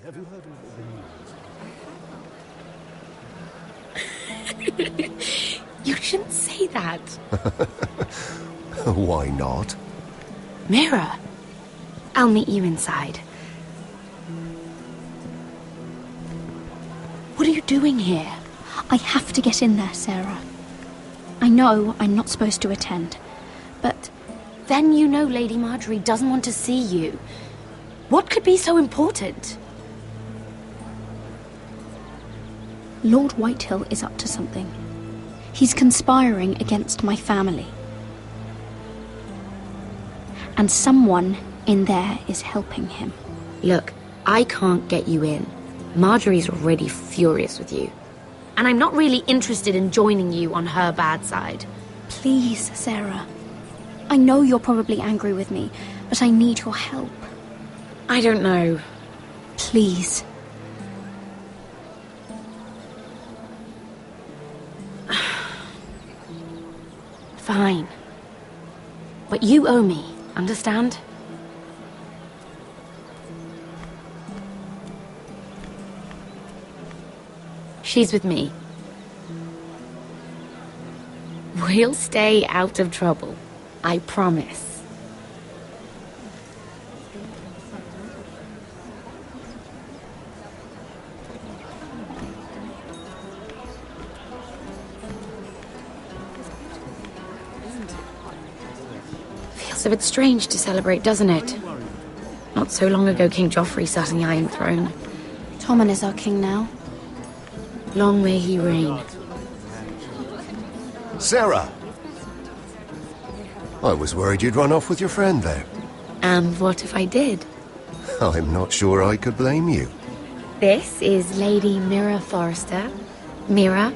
Have you heard of the news? You shouldn't say that. Why not? Mira, I'll meet you inside. What are you doing here? I have to get in there, Sarah. I know I'm not supposed to attend, but... Then you know Lady Marjorie doesn't want to see you. What could be so important? Lord Whitehill is up to something. He's conspiring against my family. And someone in there is helping him. Look, I can't get you in. Marjorie's already furious with you. And I'm not really interested in joining you on her bad side. Please, Sarah. I know you're probably angry with me, but I need your help. I don't know. Please. Fine. But you owe me, understand? She's with me. We'll stay out of trouble. I promise. Feels a bit strange to celebrate, doesn't it? Not so long ago, King Joffrey sat on the Iron Throne. Tommen is our king now. Long may he reign. Sarah! I was worried you'd run off with your friend there. And what if I did? I'm not sure I could blame you. This is Lady Mira Forrester. Mira,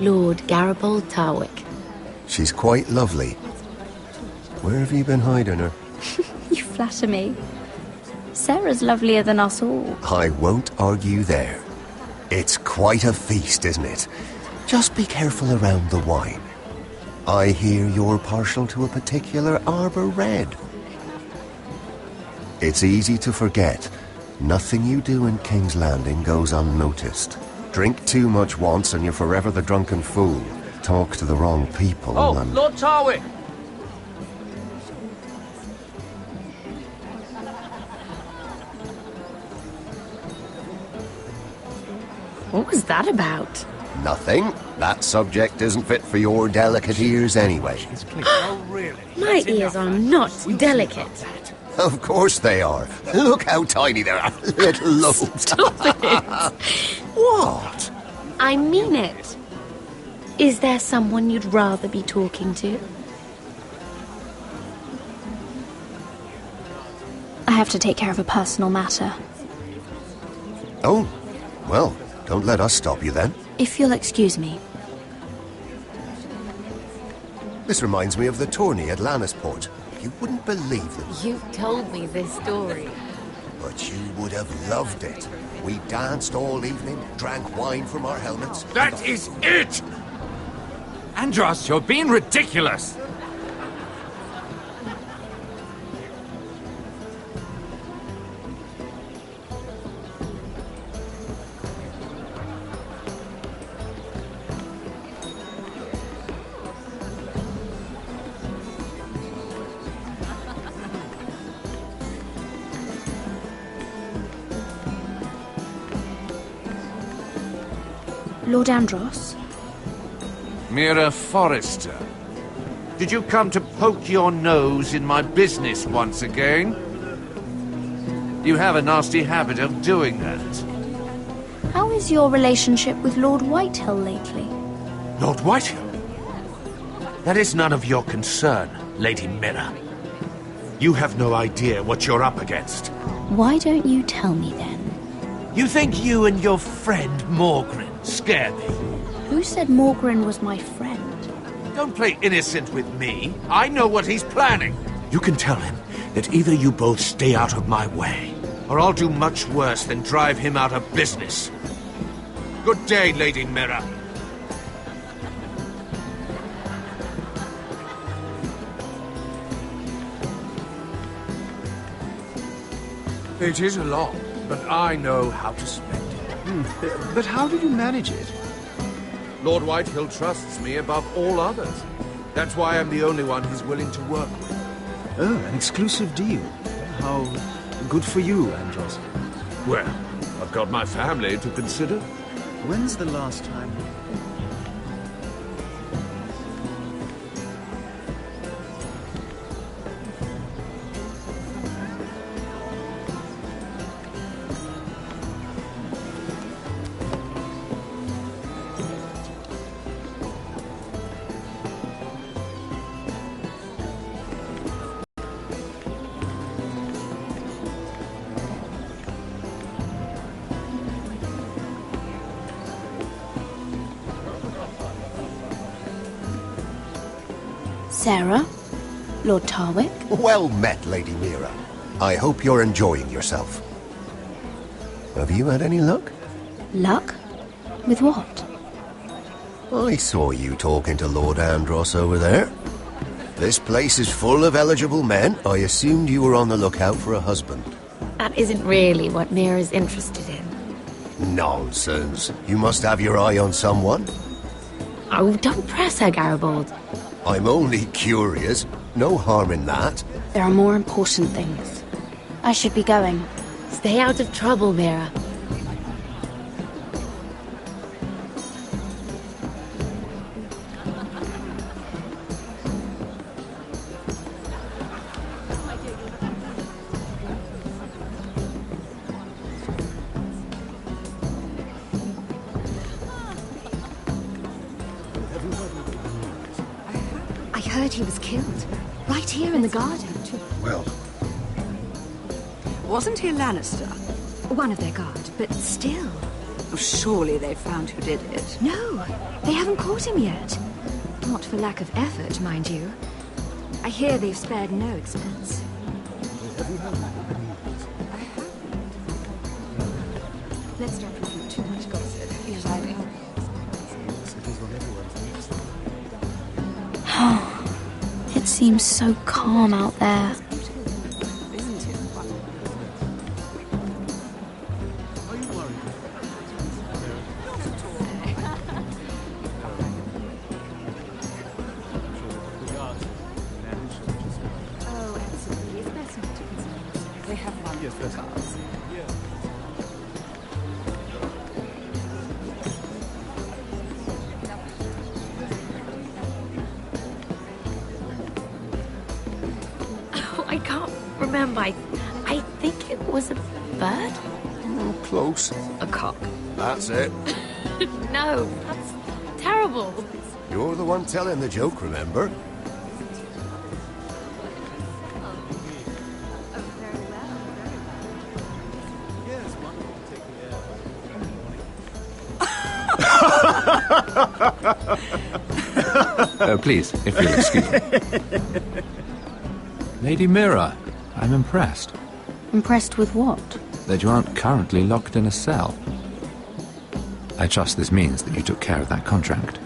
Lord Garibald Tarwick. She's quite lovely. Where have you been hiding her? You flatter me. Sarah's lovelier than us all. I won't argue there. It's quite a feast, isn't it? Just be careful around the wine. I hear you're partial to a particular Arbor Red. It's easy to forget. Nothing you do in King's Landing goes unnoticed. Drink too much once and you're forever the drunken fool. Talk to the wrong people and... Lord Tarwick! What was that about? Nothing. That subject isn't fit for your delicate ears anyway. Oh, really? My ears are not delicate. Of course they are. Look how tiny they are. Little lobes. Stop it. What? I mean it. Is there someone you'd rather be talking to? I have to take care of a personal matter. Oh, well, don't let us stop you then. If you'll excuse me. This reminds me of the tourney at Lannisport. You wouldn't believe it. You've told me this story. But you would have loved it. We danced all evening, drank wine from our helmets. That is it! Andros, you're being ridiculous! Lord Andros? Mira Forrester, did you come to poke your nose in my business once again? You have a nasty habit of doing that. How is your relationship with Lord Whitehill lately? Lord Whitehill? That is none of your concern, Lady Mira. You have no idea what you're up against. Why don't you tell me then? You think you and your friend Morgren scare me? Who said Morgren was my friend? Don't play innocent with me. I know what he's planning. You can tell him that either you both stay out of my way, or I'll do much worse than drive him out of business. Good day, Lady Mira. It is a lot. but I know how to spend it. But how did you manage it? Lord Whitehill trusts me above all others. That's why I'm the only one he's willing to work with. Oh, an exclusive deal. How good for you, Andros. Well, I've got my family to consider. When's the last time? Sarah? Lord Tarwick? Well met, Lady Mira. I hope you're enjoying yourself. Have you had any luck? Luck? With what? I saw you talking to Lord Andros over there. This place is full of eligible men. I assumed you were on the lookout for a husband. That isn't really what Mira's interested in. Nonsense. You must have your eye on someone. Oh, don't press her, Garibald. I'm only curious. No harm in that. There are more important things. I should be going. Stay out of trouble, Mira. I heard he was killed. Right here in the garden. Well, Wasn't he a Lannister? One of their guard, but still. Surely they found who did it. No, they haven't caught him yet. Not for lack of effort, mind you. I hear they've spared no expense. Let's not repeat too much gossip. Yes, I do. It seems so calm out there. Oh, absolutely. It's best not to concern yourself. They have wonderful guards. Oh, I can't remember. I think it was a bird? oh, close. A cock. That's it. No, that's terrible. You're the one telling the joke, remember? Please, if you'll excuse me. Lady Mira, I'm impressed Impressed with what? that you aren't currently locked in a cell. I trust this means that you took care of that contract.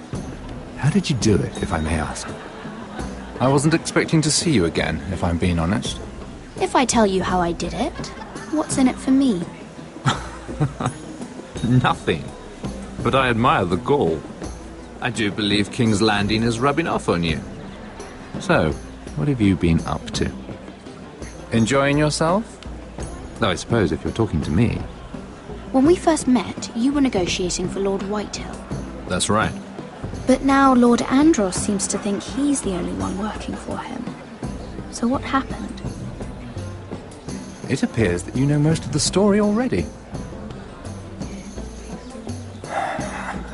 How did you do it, if I may ask? I wasn't expecting to see you again, if I'm being honest. If I tell you how I did it, what's in it for me? Nothing. But I admire the gall. I do believe King's Landing is rubbing off on you. So, what have you been up to? Enjoying yourself? Though I suppose if you're talking to me. When we first met, you were negotiating for Lord Whitehill. That's right. But now Lord Andros seems to think he's the only one working for him. So what happened? It appears that you know most of the story already.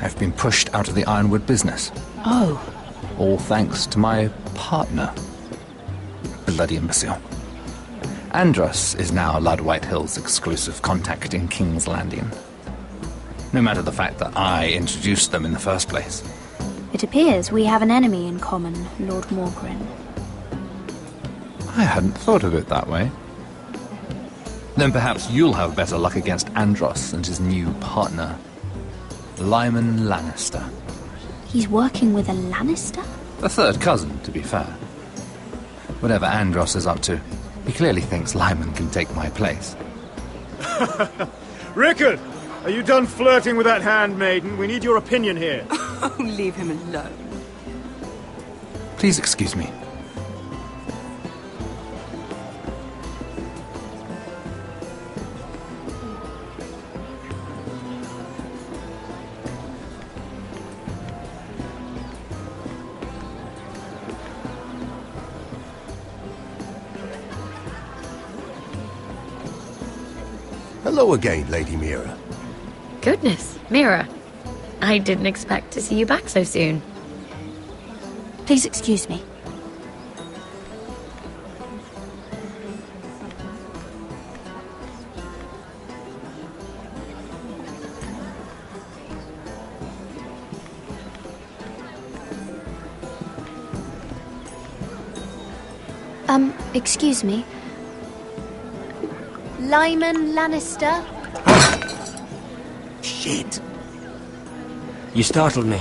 I've been pushed out of the Ironwood business. Oh. All thanks to my partner. Bloody imbecile. Andros is now Lord Whitehill's exclusive contact in King's Landing. No matter the fact that I introduced them in the first place. It appears we have an enemy in common, Lord Morgren. I hadn't thought of it that way. Then perhaps you'll have better luck against Andros and his new partner, Lyman Lannister. He's working with a Lannister? A third cousin, to be fair. Whatever Andros is up to, he clearly thinks Lyman can take my place. Rickard! Are you done flirting with that handmaiden? We need your opinion here. Oh, leave him alone. Please excuse me. Hello again, Lady Mira. Goodness, Mira. I didn't expect to see you back so soon. Please excuse me. Excuse me. Lyman Lannister? Shit. You startled me.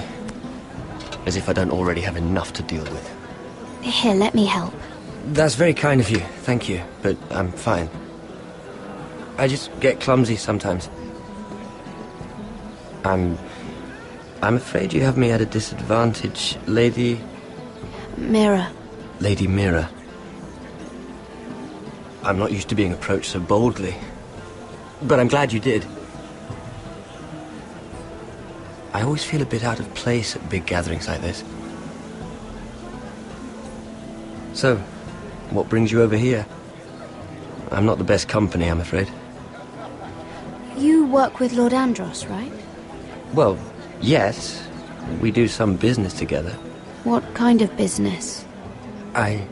As if I don't already have enough to deal with. Here, let me help. That's very kind of you, thank you, but I'm fine. I just get clumsy sometimes. I'm afraid you have me at a disadvantage, Lady... Mira. Lady Mira. I'm not used to being approached so boldly. But I'm glad you did. I always feel a bit out of place at big gatherings like this. So, what brings you over here? I'm not the best company, I'm afraid. You work with Lord Andros, right? Well, yes. We do some business together. What kind of business? I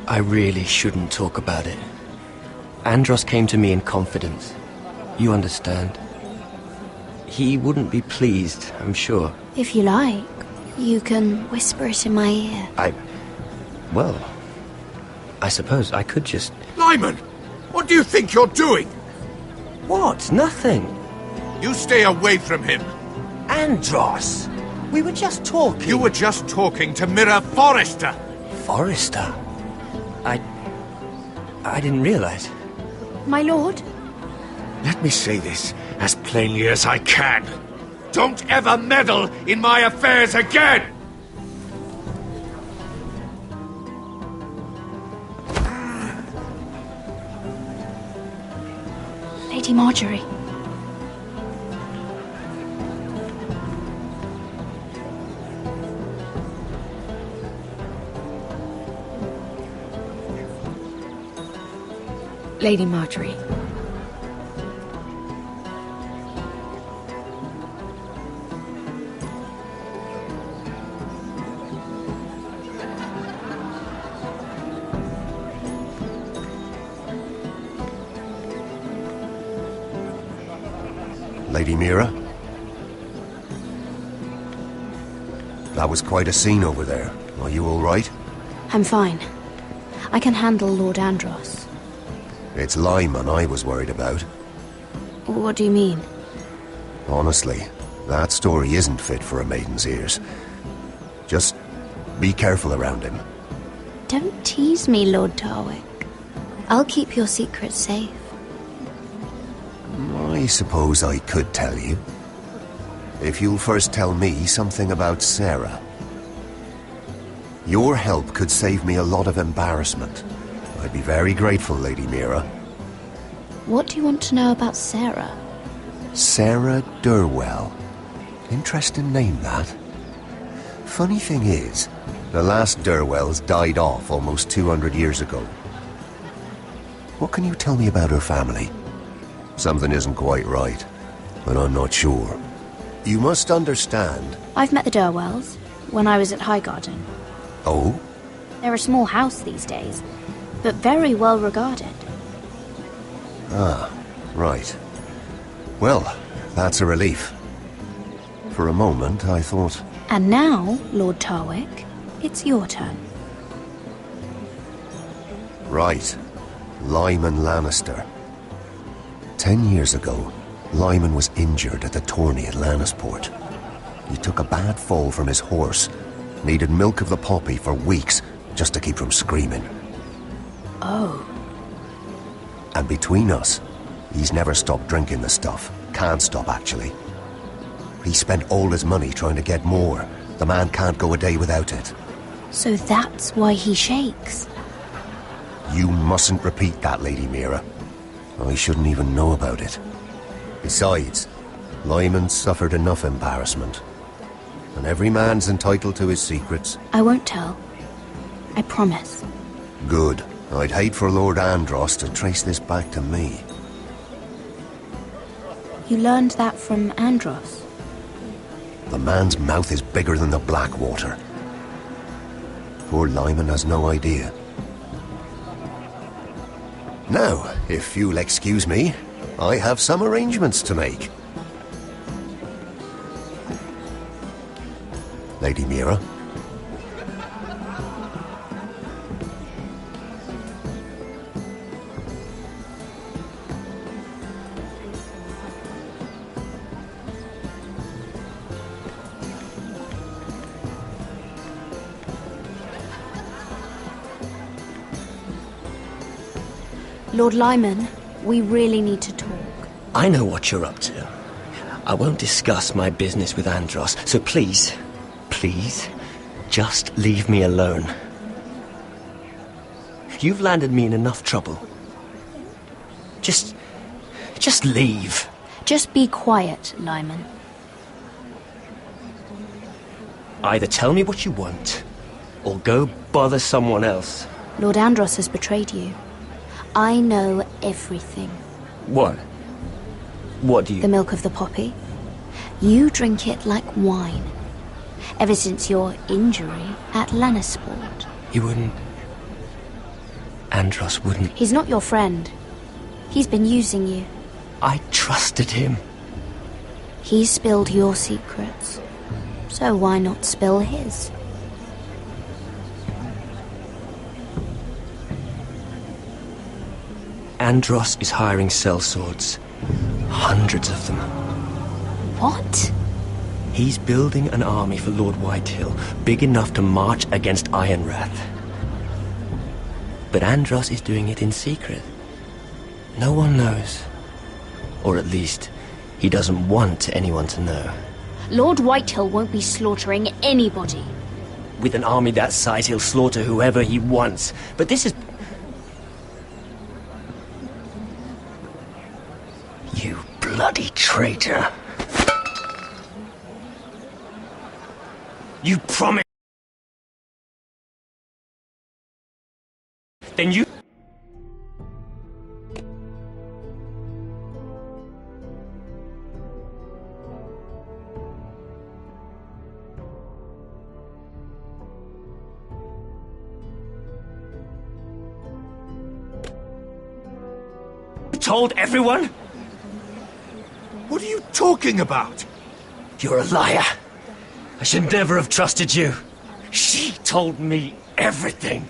really shouldn't talk about it. Andros came to me in confidence. You understand. He wouldn't be pleased, I'm sure. If you like, you can whisper it in my ear. Well, I suppose I could just... Lyman! What do you think you're doing? What? Nothing. You stay away from him. Andros! We were just talking. You were just talking to Mira Forrester. Forrester? I didn't realize. My lord? Let me say this as plainly as I can. Don't ever meddle in my affairs again! Lady Marjorie. Lady Marjorie. Lady Mira? That was quite a scene over there. Are you all right? I'm fine. I can handle Lord Andros. It's Lyman I was worried about. What do you mean? Honestly, that story isn't fit for a maiden's ears. Just be careful around him. Don't tease me, Lord Tarwick. I'll keep your secret safe. I suppose I could tell you. If you'll first tell me something about Sarah. Your help could save me a lot of embarrassment. I'd be very grateful, Lady Mira. What do you want to know about Sarah? Sarah Durwell. Interesting name, that. Funny thing is, the last Durwells died off almost 200 years ago. What can you tell me about her family? Something isn't quite right, but I'm not sure. You must understand... I've met the Durwells when I was at Highgarden. Oh? They're a small house these days, but very well regarded. Ah, right. Well, that's a relief. For a moment, I thought... And now, Lord Tarwick, it's your turn. Right. Lyman Lannister. 10 years ago, Lyman was injured at the tourney at Lannisport. He took a bad fall from his horse, needed milk of the poppy for weeks just to keep from screaming. Oh. And between us, He's never stopped drinking the stuff. Can't stop, actually. He spent all his money trying to get more. The man can't go a day without it. So that's why he shakes. You mustn't repeat that, Lady Mira. I shouldn't even know about it. Besides, Lyman's suffered enough embarrassment. And every man's entitled to his secrets. I won't tell. I promise. Good. I'd hate for Lord Andros to trace this back to me. You learned that from Andros? The man's mouth is bigger than the Blackwater. Poor Lyman has no idea. Now, if you'll excuse me, I have some arrangements to make. Lady Mira? Lord Lyman, we really need to talk. I know what you're up to. I won't discuss my business with Andros, so please, just leave me alone. You've landed me in enough trouble. Just leave. Just be quiet, Lyman. Either tell me what you want, or go bother someone else. Lord Andros has betrayed you. I know everything. What? What do you... The milk of the poppy. You drink it like wine. Ever since your injury at Lannisport. He wouldn't... Andros wouldn't... He's not your friend. He's been using you. I trusted him. He spilled your secrets. So why not spill his? Andros is hiring sellswords. Hundreds of them. What? He's building an army for Lord Whitehill, big enough to march against Ironrath. But Andros is doing it in secret. No one knows. Or at least, he doesn't want anyone to know. Lord Whitehill won't be slaughtering anybody. With an army that size, he'll slaughter whoever he wants. But this is... You bloody traitor. You promised... Then you... told everyone? What are you talking about? You're a liar. I should never have trusted you. She told me everything.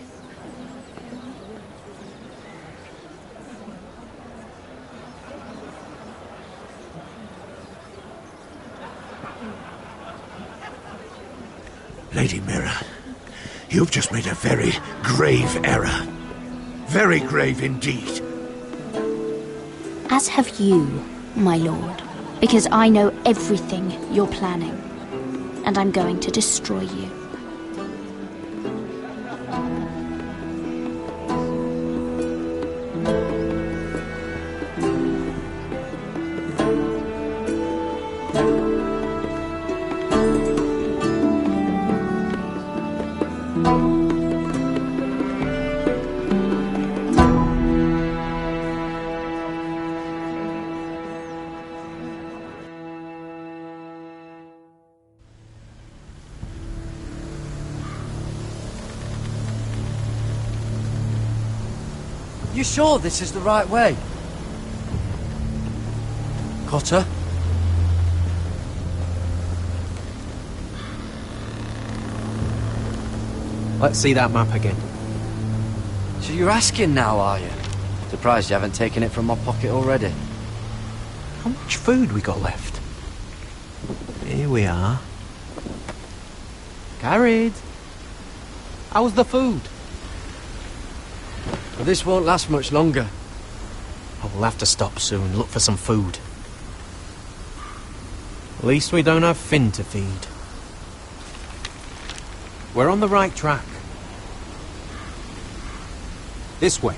Lady Mira, you've just made a very grave error. Very grave indeed. As have you, my lord. Because I know everything you're planning. And I'm going to destroy you. You sure this is the right way? Cotter? Let's see that map again. So you're asking now, are you? Surprised you haven't taken it from my pocket already. How much food we got left? Here we are. Carried. How's the food? But this won't last much longer. Oh, We'll have to stop soon, look for some food. At least we don't have Finn to feed. We're on the right track. This way.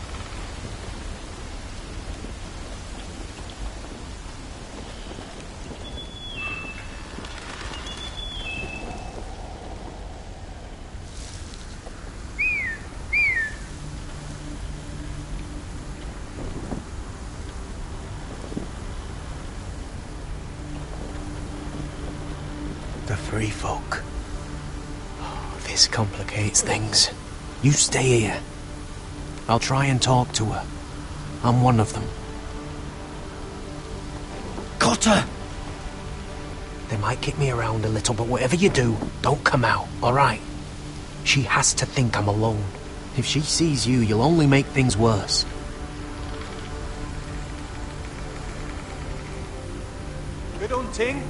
The free folk. Oh, this complicates things. You stay here. I'll try and talk to her. I'm one of them. Got her! They might kick me around a little, but whatever you do, don't come out, alright? She has to think I'm alone. If she sees you, you'll only make things worse. Good hunting.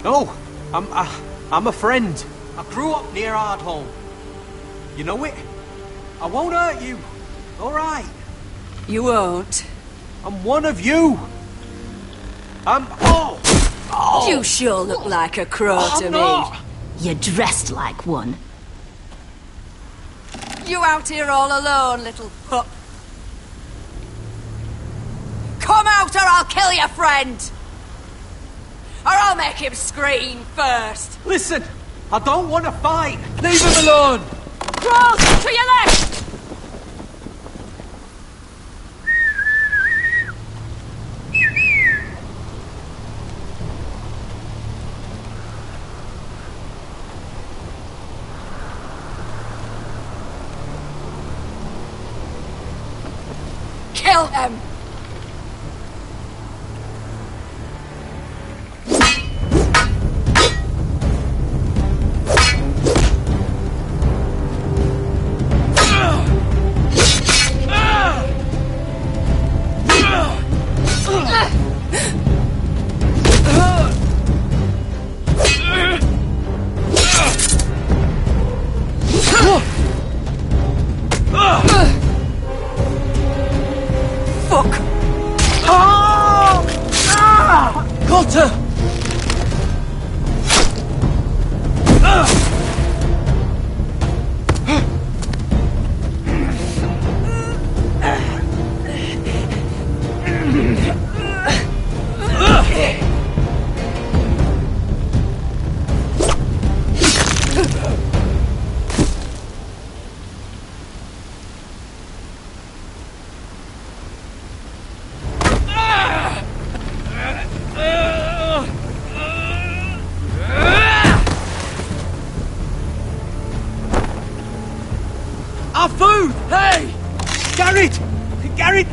No, I'm a friend. I grew up near Ardholm. You know it? I won't hurt you. All right. You won't. I'm one of you. Oh! You sure look like a crow to not. me. You're dressed like one. You out here all alone, little pup. Come out or I'll kill your friend. Or I'll make him scream first. Listen, I don't want to fight. Leave him alone. Cross to your left. Kill him.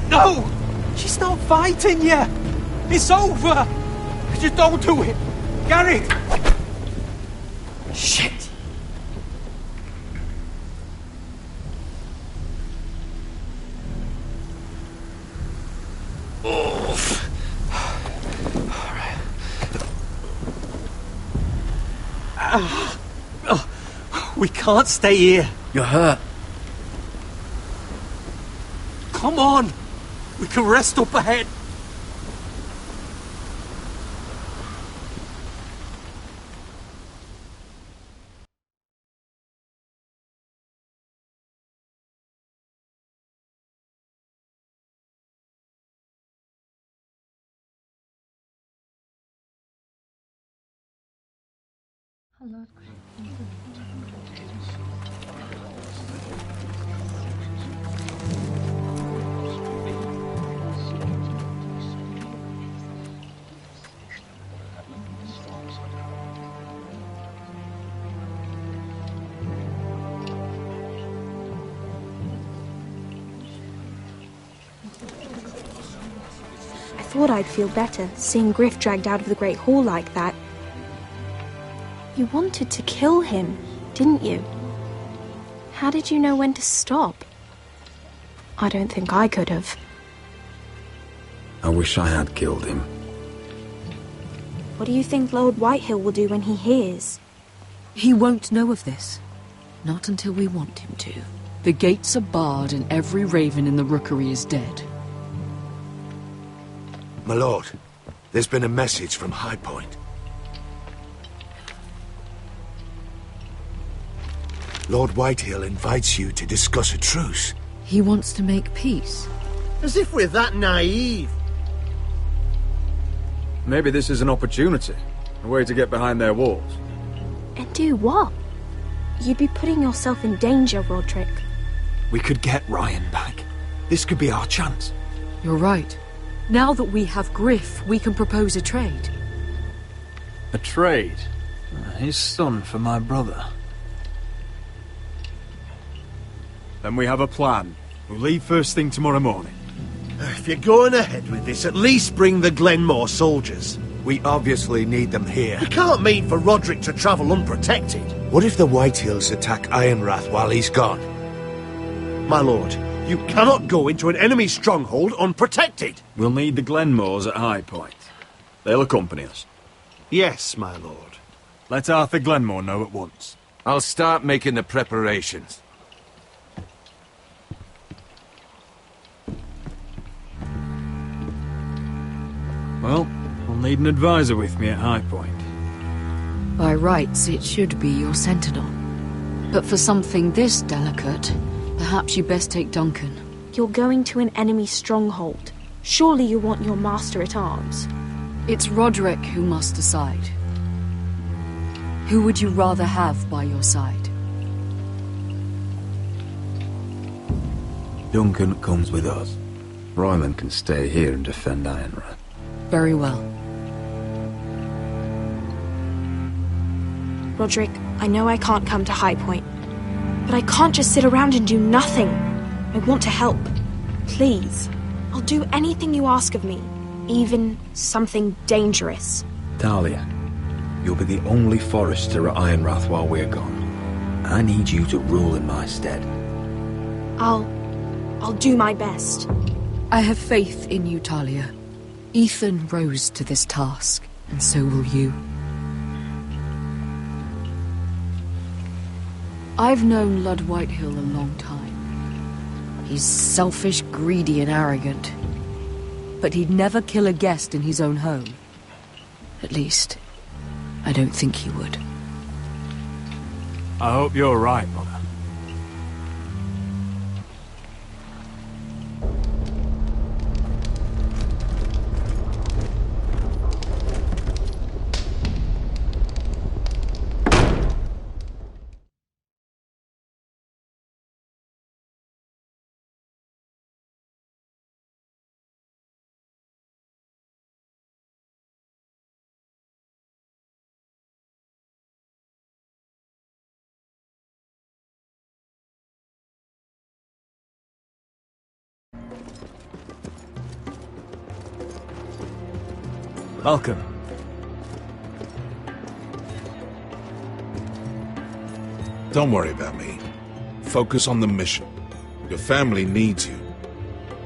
No! She's not fighting you! It's over! Just don't do it! Garrett! Shit! Oh. Alright. We can't stay here. You're hurt. Come on! We can rest up ahead. I thought I'd feel better, seeing Griff dragged out of the Great Hall like that. You wanted to kill him, didn't you? How did you know when to stop? I don't think I could have. I wish I had killed him. What do you think Lord Whitehill will do when he hears? He won't know of this. Not until we want him to. The gates are barred and every raven in the rookery is dead. My lord, there's been a message from High Point. Lord Whitehill invites you to discuss a truce. He wants to make peace. As if we're that naive. Maybe this is an opportunity. A way to get behind their walls. And do what? You'd be putting yourself in danger, Roderick. We could get Ryan back. This could be our chance. You're right. Now that we have Griff, we can propose a trade. A trade? His son for my brother. Then we have a plan. We'll leave first thing tomorrow morning. If you're going ahead with this, at least bring the Glenmore soldiers. We obviously need them here. You can't mean for Roderick to travel unprotected. What if the Whitehills attack Ironrath while he's gone? My lord, you cannot go into an enemy stronghold unprotected. We'll need the Glenmores at High Point. They'll accompany us. Yes, my lord. Let Arthur Glenmore know at once. I'll start making the preparations. Well, I'll need an advisor with me at High Point. By rights, it should be your sentinel. But for something this delicate, perhaps you best take Duncan. You're going to an enemy stronghold. Surely you want your master-at-arms. It's Roderick who must decide. Who would you rather have by your side? Duncan comes with us. Ryman can stay here and defend Ironrath. Very well. Roderick, I know I can't come to High Point, but I can't just sit around and do nothing. I want to help. Please. I'll do anything you ask of me, even something dangerous. Talia, you'll be the only forester at Ironrath while we're gone. I need you to rule in my stead. I'll do my best. I have faith in you, Talia. Ethan rose to this task, and so will you. I've known Lud Whitehill a long time. He's selfish, greedy, and arrogant. But he'd never kill a guest in his own home. At least, I don't think he would. I hope you're right, Mother. Welcome. Don't worry about me. Focus on the mission. Your family needs you.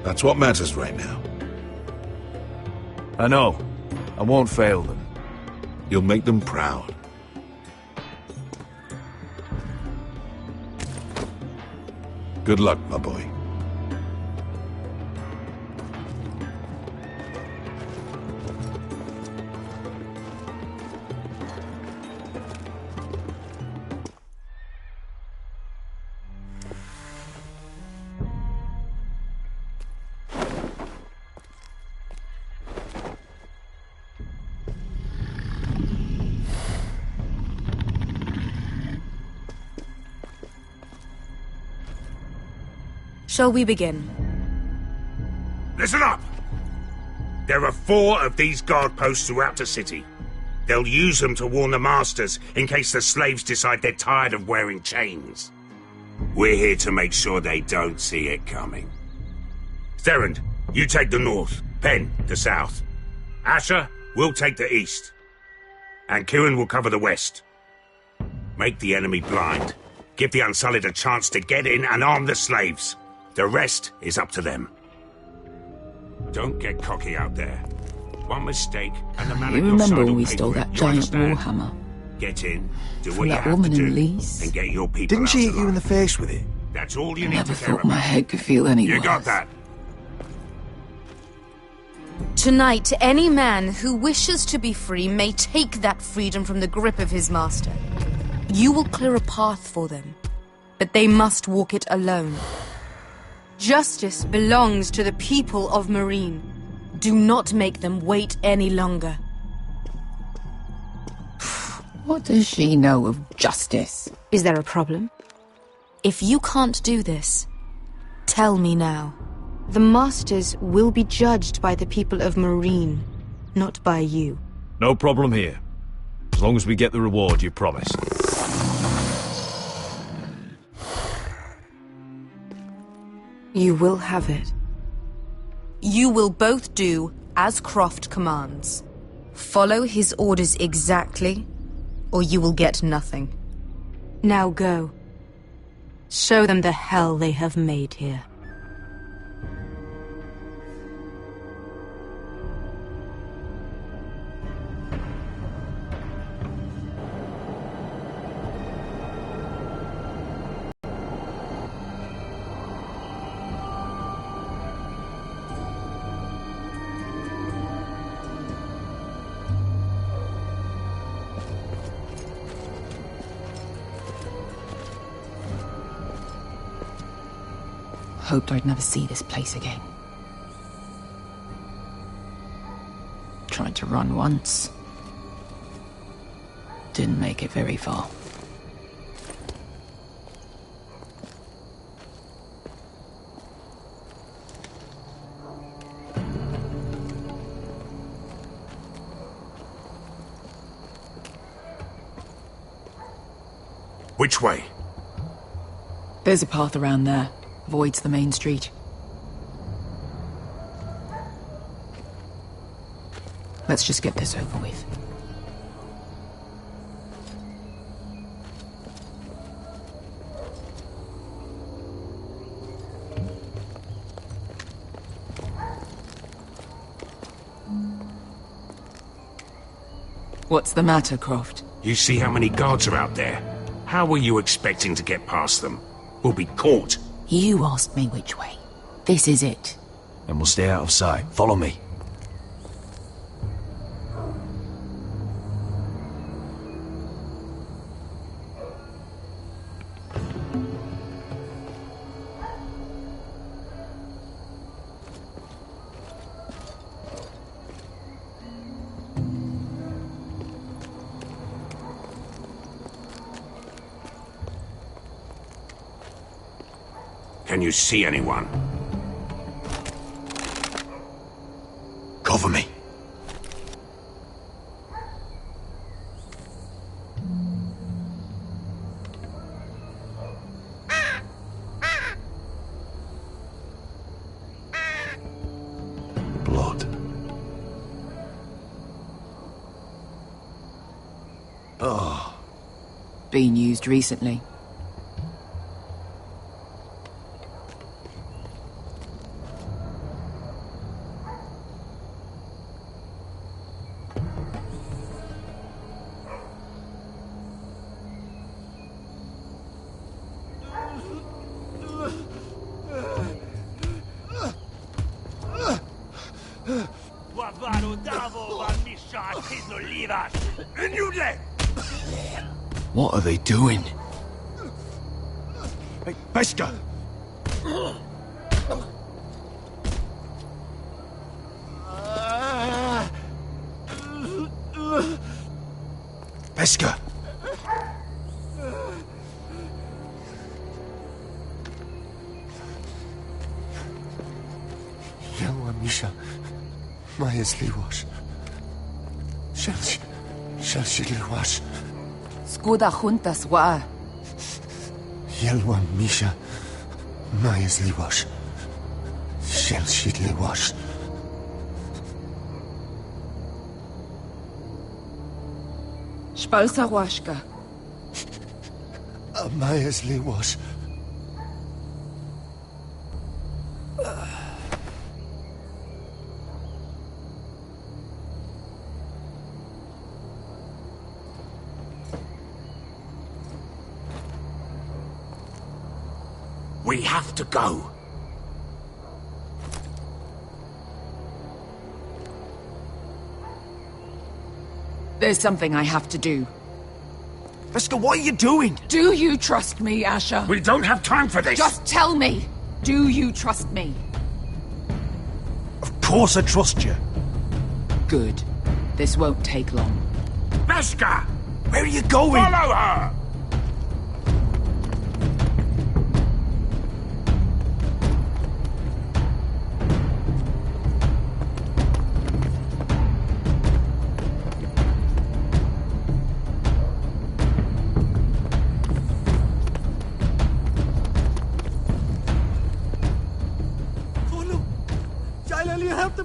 That's what matters right now. I know. I won't fail them. You'll make them proud. Good luck, my boy. Shall we begin? Listen up! There are 4 of these guard posts throughout the city. They'll use them to warn the masters in case the slaves decide they're tired of wearing chains. We're here to make sure they don't see it coming. Therend, you take the north. Penn, the south. Asher, we'll take the east. And Kieran will cover the west. Make the enemy blind. Give the Unsullied a chance to get in and arm the slaves. The rest is up to them. Don't get cocky out there. One mistake, and the man You at your remember side when will we pay stole for it. that You giant understand? warhammer? Get in, do From what you that have woman to in do, Lee's? and get your people Didn't out she hit alive. you in the face with it? That's all you need Never to care thought my about. head could feel any You got worse. that? Tonight, any man who wishes to be free may take that freedom from the grip of his master. You will clear a path for them, but they must walk it alone. Justice belongs to the people of Marine. Do not make them wait any longer. What does she know of justice? Is there a problem? If you can't do this, tell me now. The Masters will be judged by the people of Marine, not by you. No problem here. As long as we get the reward you promised. You will have it. You will both do as Croft commands. Follow his orders exactly, or you will get nothing. Now go. Show them the hell they have made here. Hoped I'd never see this place again. Tried to run once. Didn't make it very far. Which way? There's a path around there. Avoids the main street. Let's just get this over with. What's the matter, Croft? You see how many guards are out there? How were you expecting to get past them? We'll be caught. You asked me which way. This is it. Then we'll stay out of sight. Follow me. Can you see anyone? Cover me. Blood. Oh. Been used recently. What are they doing? Hey, Pesca! Pesca! Yelwa Misha, Majesli wash. Shall wash. Skuda juntas wa. Yelwa Misha, Majesli wash. Shall wash. Spalsa washka. Majesli wash. We have to go. There's something I have to do. Veska, what are you doing? Do you trust me, Asher? We don't have time for this! Just tell me! Do you trust me? Of course I trust you. Good. This won't take long. Veska! Where are you going? Follow her!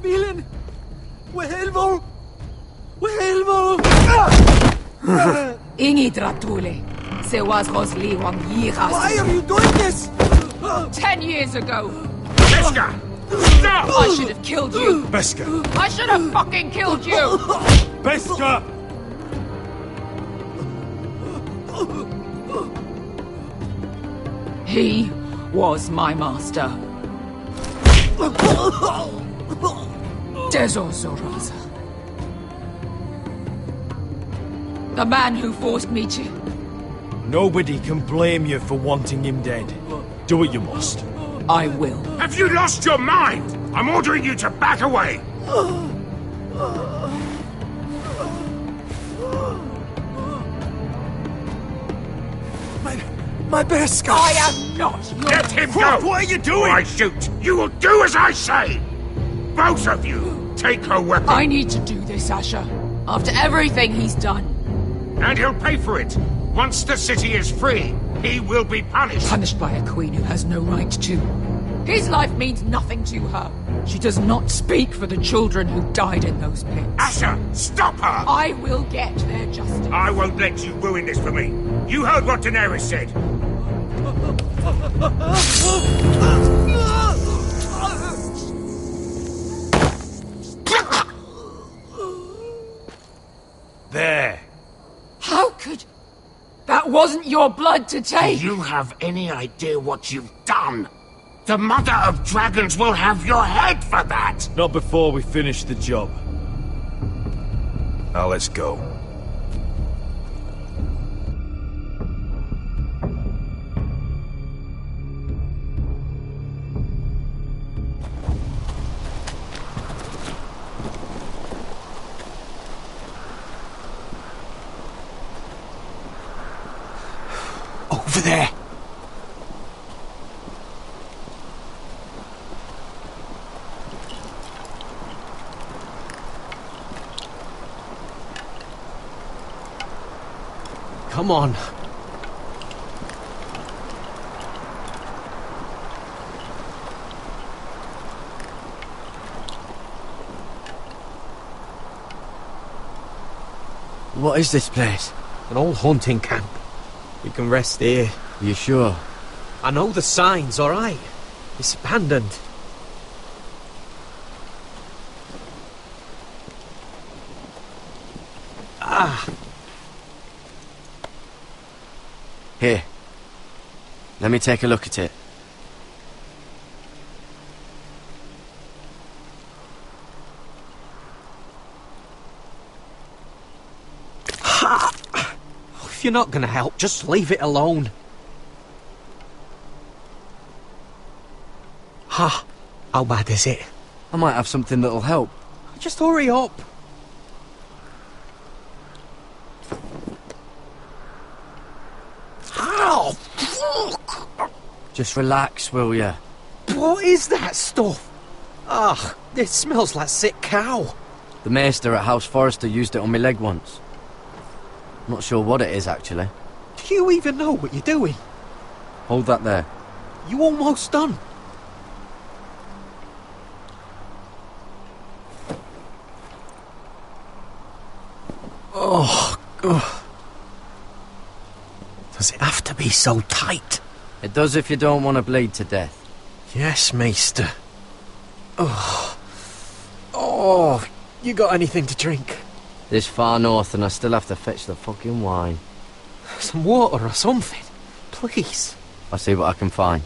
Bilen! وهلموا وهلموا Ingi Dratule. Se was Rosli Wang Yiras. Why are you doing this? 10 years ago. Veska! Stop! I should have killed you. Veska! I should have fucking killed you. Veska! He was my master. Dezozoraza. The man who forced me to... Nobody can blame you for wanting him dead. Do what you must. I will. Have you lost your mind? I'm ordering you to back away! My best guy! I am not your... Let him go! What are you doing? Or I shoot! You will do as I say! Both of you! Take her weapon! I need to do this, Asher. After everything he's done. And he'll pay for it! Once the city is free, he will be punished! Punished by a queen who has no right to. His life means nothing to her. She does not speak for the children who died in those pits. Asher, stop her! I will get their justice. I won't let you ruin this for me. You heard what Daenerys said. There. How could... That wasn't your blood to take! Do you have any idea what you've done? The Mother of Dragons will have your head for that! Not before we finish the job. Now let's go. Over there! Come on. What is this place? An old hunting camp. We can rest here. Are you sure? I know the signs, alright? It's abandoned. Ah! Here. Let me take a look at it. If you're not gonna help, just leave it alone. Ha! How bad is it? I might have something that'll help. Just hurry up. Ow! Fuck! Just relax, will ya? What is that stuff? Ugh, it smells like sick cow. The maester at House Forrester used it on my leg once. Not sure what it is, actually. Do you even know what you're doing? Hold that there. You almost done. Oh, ugh. Does it have to be so tight? It does if you don't want to bleed to death. Yes, Maester. Oh. Oh, you got anything to drink? This far north and I still have to fetch the fucking wine. Some water or something, please. I'll see what I can find.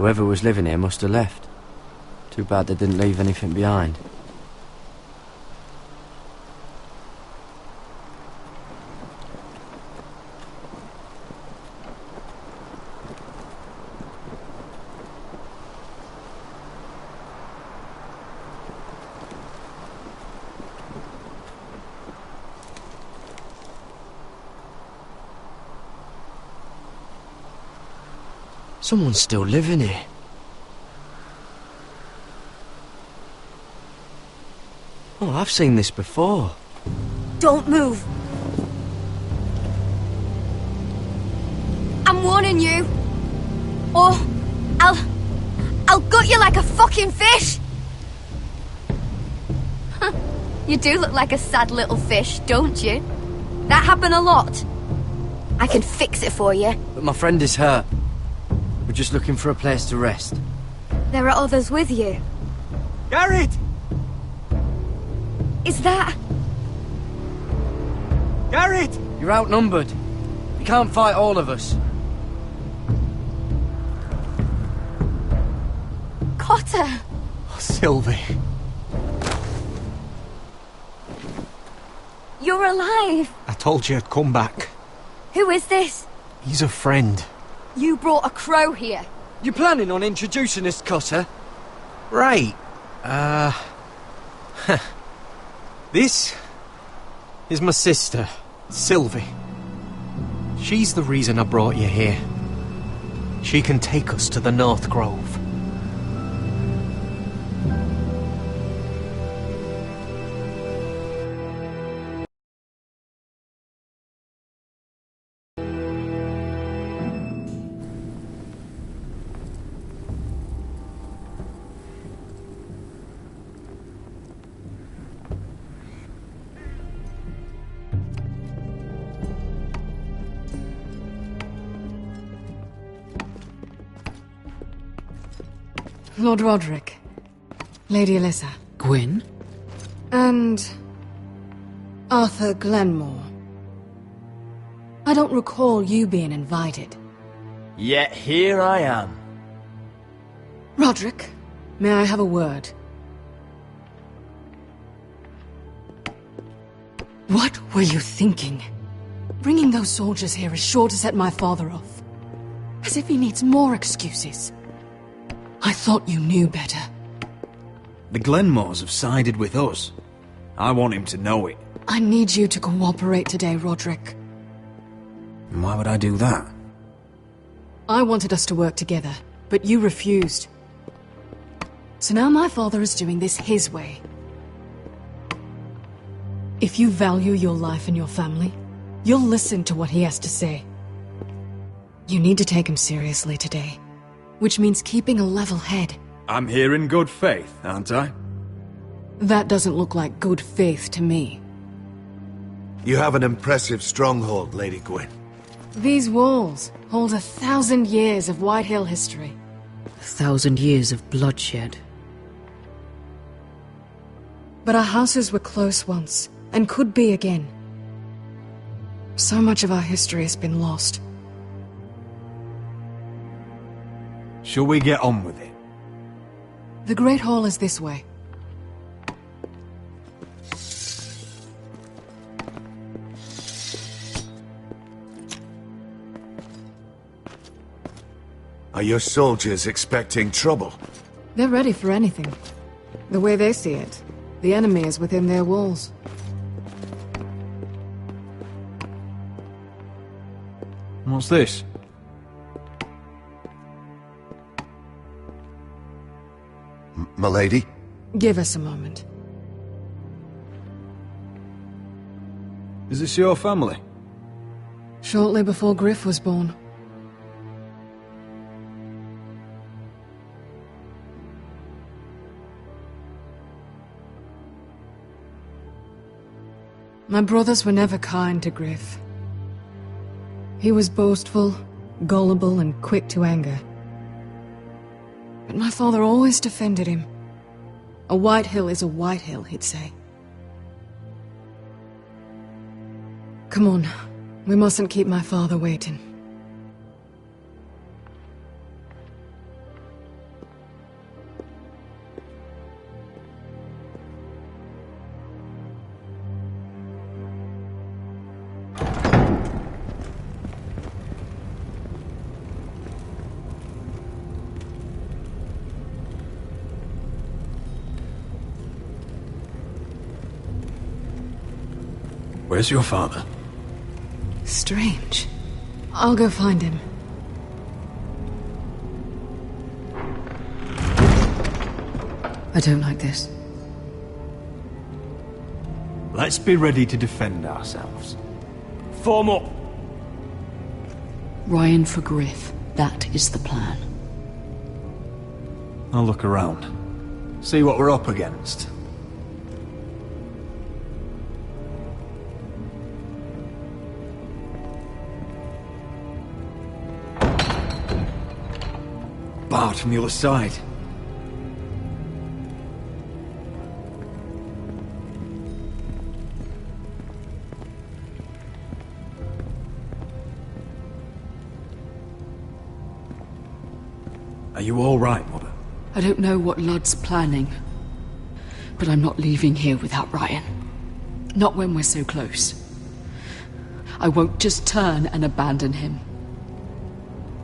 Whoever was living here must have left. Too bad they didn't leave anything behind. Someone's still living here. Oh, I've seen this before. Don't move. I'm warning you. Or I'll gut you like a fucking fish. You do look like a sad little fish, don't you? That happen a lot. I can fix it for you. But my friend is hurt. We're just looking for a place to rest. There are others with you. Garrett! Is that... Garrett! You're outnumbered. You can't fight all of us. Cotter! Oh, Sylvie. You're alive! I told you I'd come back. Who is this? He's a friend. You brought a crow here. You planning on introducing us, Cotter? Right. This is my sister, Sylvie. She's the reason I brought you here. She can take us to the North Grove. Lord Roderick, Lady Alyssa. Gwyn? And... Arthur Glenmore. I don't recall you being invited. Yet here I am. Roderick, may I have a word? What were you thinking? Bringing those soldiers here is sure to set my father off. As if he needs more excuses. I thought you knew better. The Glenmores have sided with us. I want him to know it. I need you to cooperate today, Roderick. And why would I do that? I wanted us to work together, but you refused. So now my father is doing this his way. If you value your life and your family, you'll listen to what he has to say. You need to take him seriously today. Which means keeping a level head. I'm here in good faith, aren't I? That doesn't look like good faith to me. You have an impressive stronghold, Lady Gwyn. These walls hold 1,000 years of White Hill history. 1,000 years of bloodshed. But our houses were close once, and could be again. So much of our history has been lost. Shall we get on with it? The Great Hall is this way. Are your soldiers expecting trouble? They're ready for anything. The way they see it, the enemy is within their walls. What's this? My lady? Give us a moment. Is this your family? Shortly before Griff was born. My brothers were never kind to Griff. He was boastful, gullible, and quick to anger. But my father always defended him. A White Hill is a White Hill, he'd say. Come on, we mustn't keep my father waiting. Where's your father? Strange. I'll go find him. I don't like this. Let's be ready to defend ourselves. Form up! Ryan for Griff. That is the plan. I'll look around. See what we're up against. Barred from the other side. Are you all right, Mother? I don't know what Ludd's planning, but I'm not leaving here without Ryan. Not when we're so close. I won't just turn and abandon him.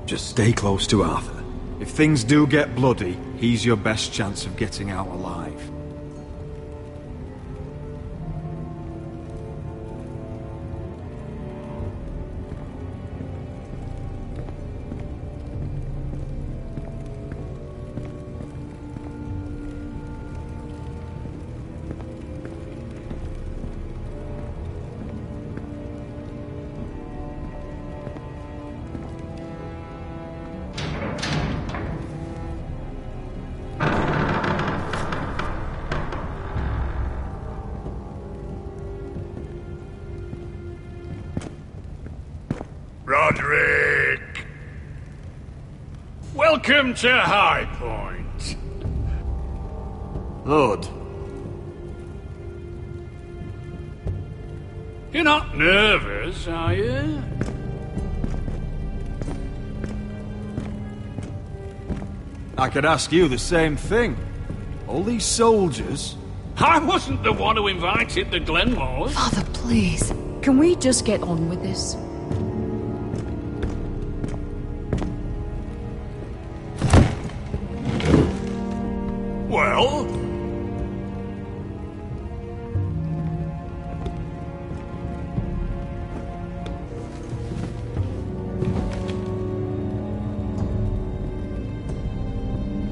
Just stay close to Arthur. If things do get bloody, he's your best chance of getting out alive. Roderick! Welcome to High Point. Lord. You're not nervous, are you? I could ask you the same thing. All these soldiers... I wasn't the one who invited the Glenmores. Father, please. Can we just get on with this? Well?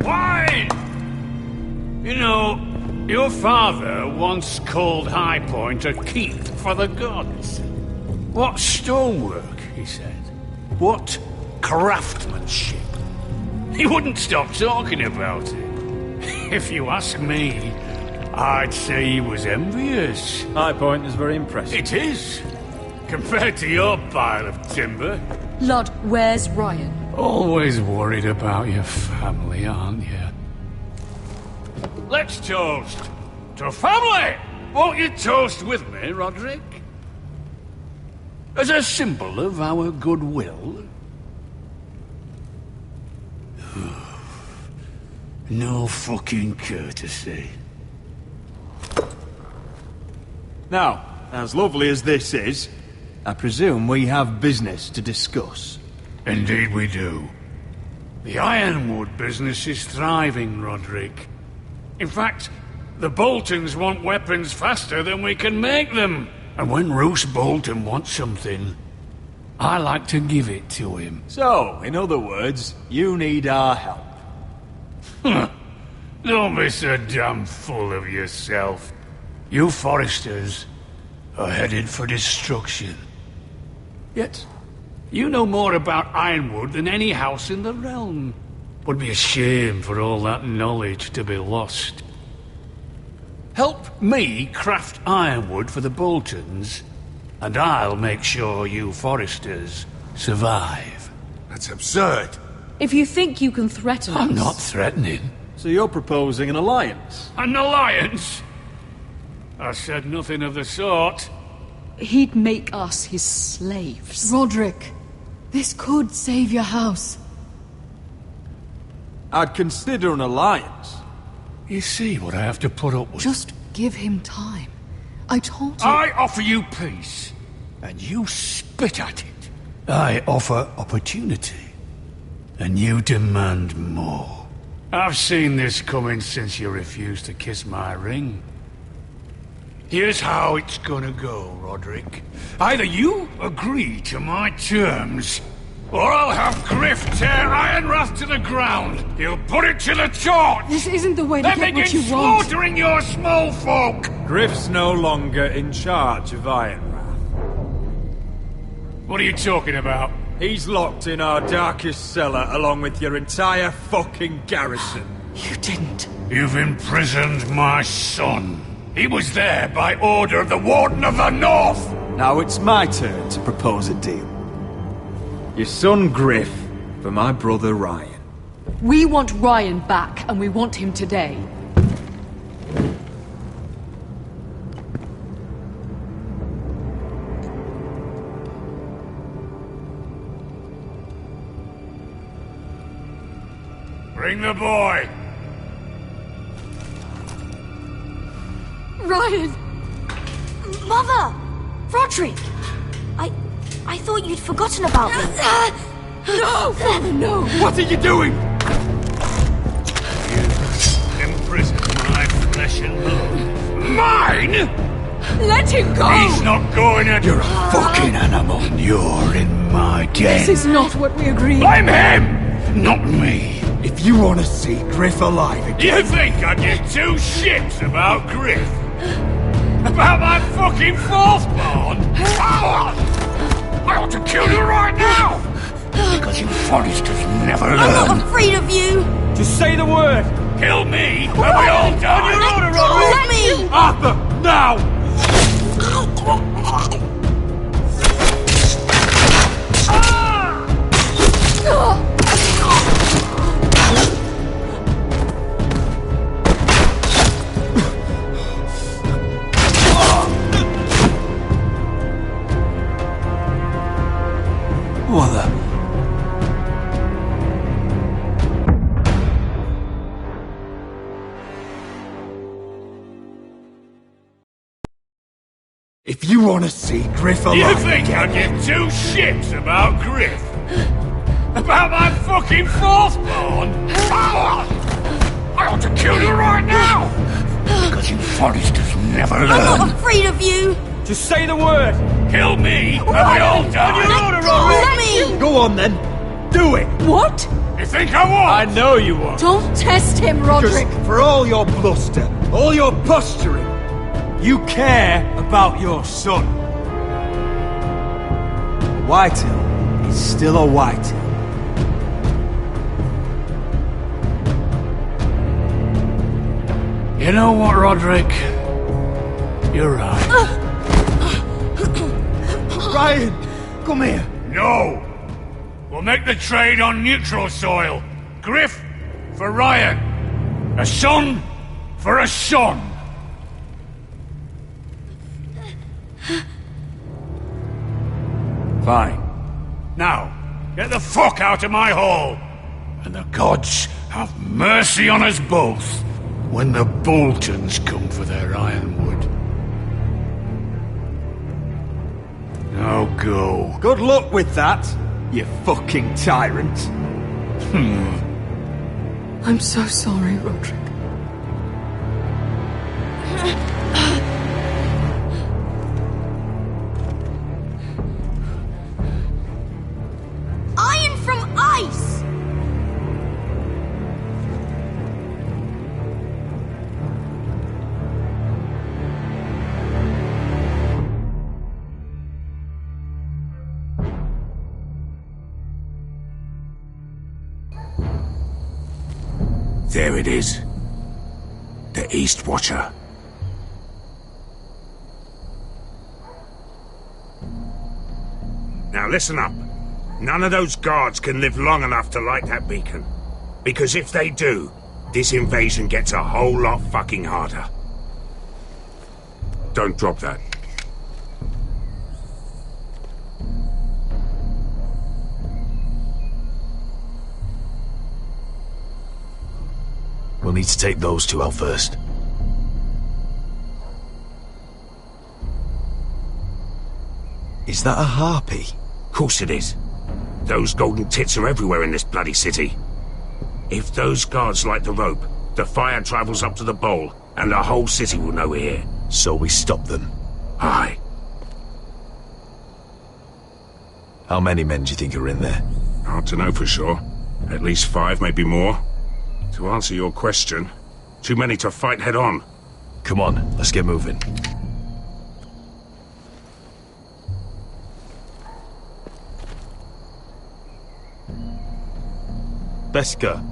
Why? You know, your father once called High Point a keep for the gods. What stonework, he said. What craftsmanship. He wouldn't stop talking about it. If you ask me, I'd say he was envious. High Point is very impressive. It is. Compared to your pile of timber. Ludd, where's Ryan? Always worried about your family, aren't you? Let's toast to family! Won't you toast with me, Roderick? As a symbol of our goodwill. No fucking courtesy. Now, as lovely as this is, I presume we have business to discuss. Indeed we do. The Ironwood business is thriving, Roderick. In fact, the Boltons want weapons faster than we can make them. And when Roose Bolton wants something, I like to give it to him. So, in other words, you need our help. Don't be so damn full of yourself. You Foresters are headed for destruction. Yet, you know more about Ironwood than any house in the realm. Would be a shame for all that knowledge to be lost. Help me craft ironwood for the Boltons, and I'll make sure you Foresters survive. That's absurd. If you think you can threaten us... I'm not threatening. So you're proposing an alliance? An alliance? I said nothing of the sort. He'd make us his slaves. Roderick, this could save your house. I'd consider an alliance. You see what I have to put up with? Just give him time. I told you... I offer you peace, and you spit at it. I offer opportunity, and you demand more. I've seen this coming since you refused to kiss my ring. Here's how it's gonna go, Roderick. Either you agree to my terms, or I'll have Griff tear Ironrath to the ground. He'll put it to the torch. This isn't the way to then get what begin you want. slaughtering your small folk. Griff's no longer in charge of Ironrath. What are you talking about? He's locked in our darkest cellar along with your entire fucking garrison. You didn't. You've imprisoned my son. He was there by order of the Warden of the North. Now it's my turn to propose a deal. Your son Griff for my brother Ryan. We want Ryan back, and we want him today. Bring the boy. Ryan! Mother! Roderick! I thought you'd forgotten about me. No! Father, no! What are you doing? You imprison my flesh and blood. Mine? Let him go! He's not going to... You're a fucking animal. You're in my den. This is not what we agreed. Blame him! Not me. If you want to see Griff alive again... You think I give two shits about Griff? About my fucking fourthborn? I ought to kill you right now! Because you Forresters never learn. I'm not afraid of you! Just say the word! Kill me, and we all die! On your order, Roderick! Let me! Arthur, now! What the... If you want to see Griff alive... You think I give two shits about Griff? About my fucking fourthborn? I ought to kill you right now! Because you Forresters never learn. I'm not afraid of you! Just say the word! Kill me, and we all die! On your order, Roderick! Let me! Go on then! Do it! What? You think I won't? I know you won't! Don't test him, Roderick! Just for all your bluster, all your posturing, you care about your son. Whitehill is still a Whitehill. You know what, Roderick? You're right. Ryan, come here. No! We'll make the trade on neutral soil. Griff for Ryan. A son for a son. Fine. Now, get the fuck out of my hall. And the gods have mercy on us both when the Boltons come for their ironwood. Now go. Good luck with that, you fucking tyrant. I'm so sorry, Roderick. Iron from ice! There it is. The East Watcher. Now listen up. None of those guards can live long enough to light that beacon. Because if they do, this invasion gets a whole lot fucking harder. Don't drop that. We'll need to take those two out first. Is that a harpy? Of course it is. Those golden tits are everywhere in this bloody city. If those guards light the rope, the fire travels up to the bowl, and the whole city will know we're here. So we stop them. Aye. How many men do you think are in there? Hard to know for sure. At least 5, maybe more. To answer your question, too many to fight head on. Come on, let's get moving. Beska.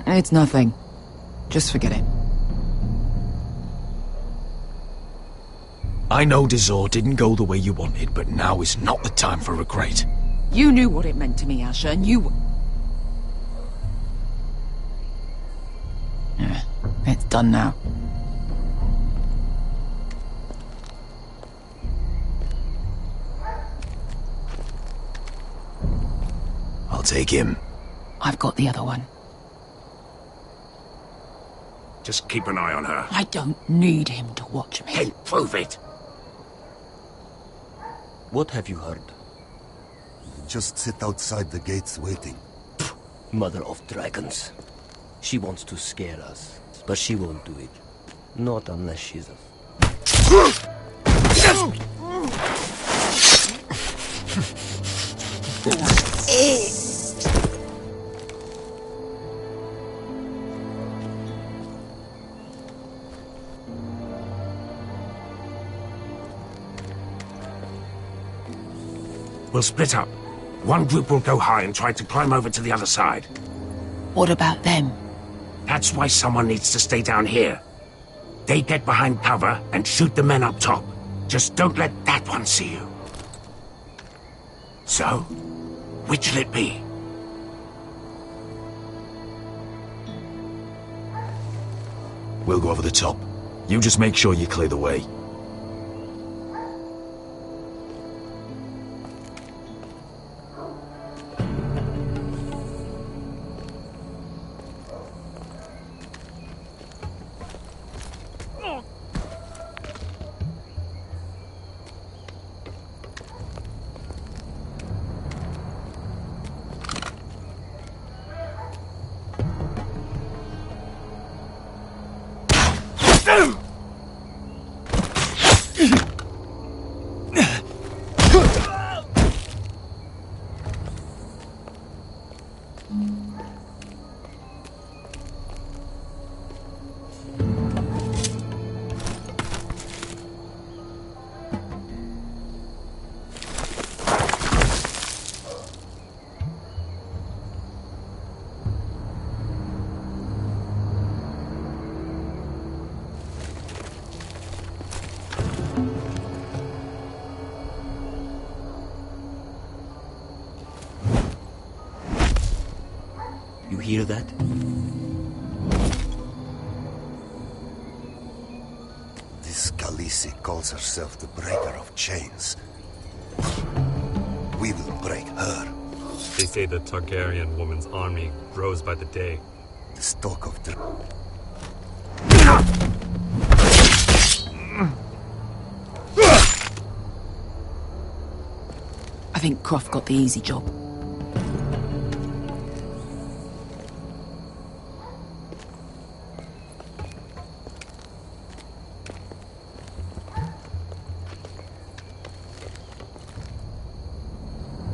It's nothing. Just forget it. I know Dizor didn't go the way you wanted, but now is not the time for regret. You knew what it meant to me, Asher, and you... Yeah, it's done now. I'll take him. I've got the other one. Just keep an eye on her. I don't need him to watch me. Then prove it. What have you heard? Just sit outside the gates waiting. Mother of dragons. She wants to scare us, but she won't do it. Not unless she's a... We'll split up. One group will go high and try to climb over to the other side. What about them? That's why someone needs to stay down here. They get behind cover and shoot the men up top. Just don't let that one see you. So, which'll it be? We'll go over the top. You just make sure you clear the way. You hear that? This Khaleesi calls herself the Breaker of Chains. We will break her. They say the Targaryen woman's army grows by the day. The stalk of the... I think Croft got the easy job.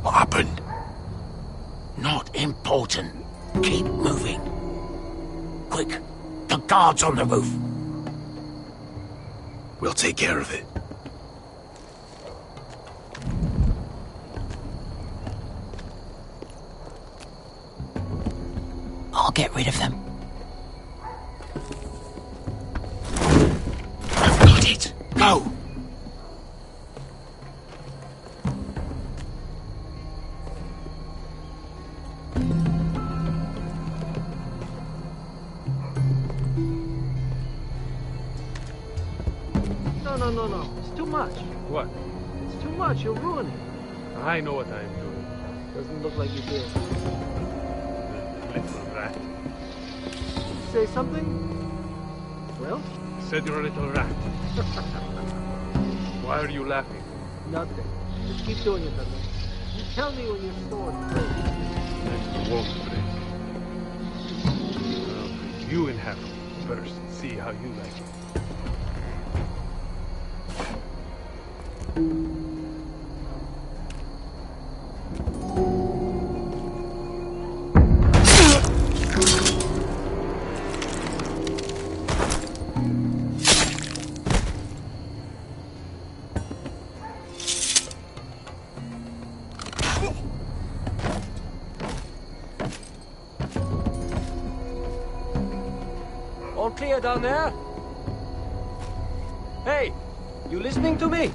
What happened? Not important. Keep moving. Quick, the guards on the roof. We'll take care of it. I'll get rid of them. I've got it. Go! No. It's too much. What? It's too much. You're ruining it. I know what I am doing. Doesn't look like you did. Little rat. Say something? Well? I said you're a little rat. Why are you laughing? Nothing. Just keep doing it, Dudley. You tell me when your sword breaks. And you won't break. I'll break you in half. first and see how you like it. All clear down there? Hey, you listening to me?